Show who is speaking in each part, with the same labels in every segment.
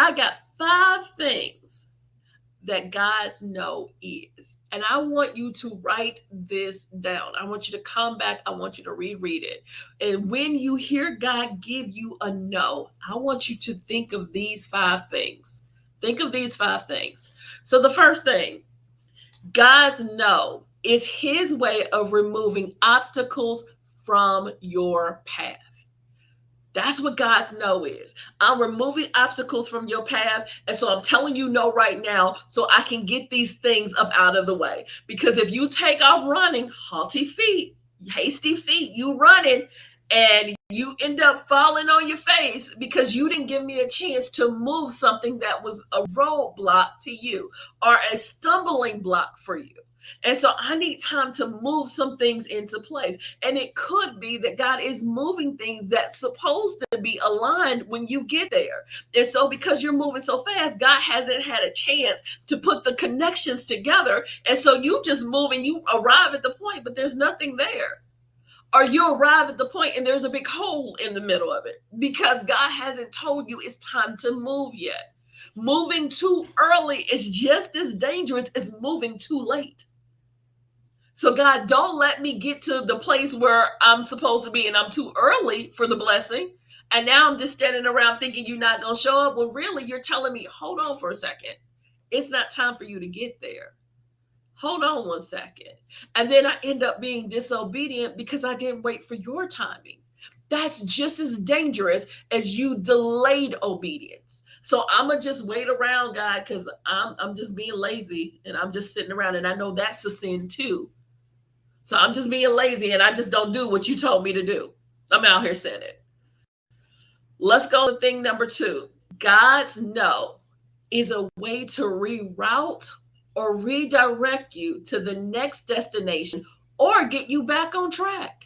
Speaker 1: I got 5 things that God's no is. And I want you to write this down. I want you to come back. I want you to reread it. And when you hear God give you a no, I want you to think of these 5 things. Think of these 5 things. So the first thing, God's no is his way of removing obstacles from your path. That's what God's no is. I'm removing obstacles from your path. And so I'm telling you no right now so I can get these things up out of the way. Because if you take off running, haughty feet, hasty feet, you running, and you end up falling on your face because you didn't give me a chance to move something that was a roadblock to you or a stumbling block for you. And so I need time to move some things into place. And it could be that God is moving things that's supposed to be aligned when you get there. And so because you're moving so fast, God hasn't had a chance to put the connections together. And so you just move and you arrive at the point, but there's nothing there. Or you arrive at the point and there's a big hole in the middle of it because God hasn't told you it's time to move yet. Moving too early is just as dangerous as moving too late. So God, don't let me get to the place where I'm supposed to be and I'm too early for the blessing. And now I'm just standing around thinking you're not going to show up. When really you're telling me, hold on for a second. It's not time for you to get there. Hold on one second. And then I end up being disobedient because I didn't wait for your timing. That's just as dangerous as you delayed obedience. So I'm going to just wait around, God, because I'm just being lazy and I'm just sitting around. And I know that's a sin too. So I'm just being lazy and I just don't do what you told me to do. I'm out here saying it. Let's go to thing number 2. God's no is a way to reroute or redirect you to the next destination or get you back on track.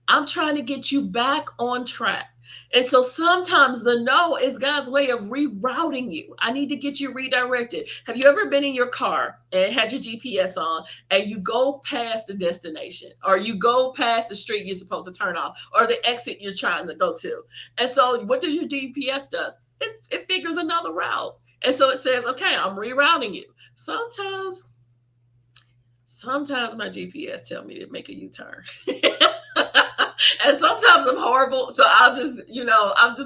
Speaker 1: I'm trying to get you back on track. And so sometimes the no is God's way of rerouting you. I need to get you redirected. Have you ever been in your car and had your GPS on and you go past the destination or you go past the street you're supposed to turn off or the exit you're trying to go to? And so what does your GPS does? It figures another route. And so it says, okay, I'm rerouting you. Sometimes my GPS tell me to make a U-turn. And sometimes I'm horrible. So I'll just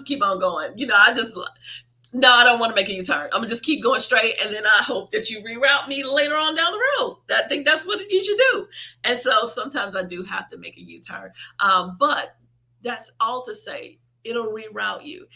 Speaker 1: keep on going. No, I don't want to make a U-turn. I'm gonna just keep going straight. And then I hope that you reroute me later on down the road. I think that's what you should do. And so sometimes I do have to make a U-turn. But that's all to say, it'll reroute you.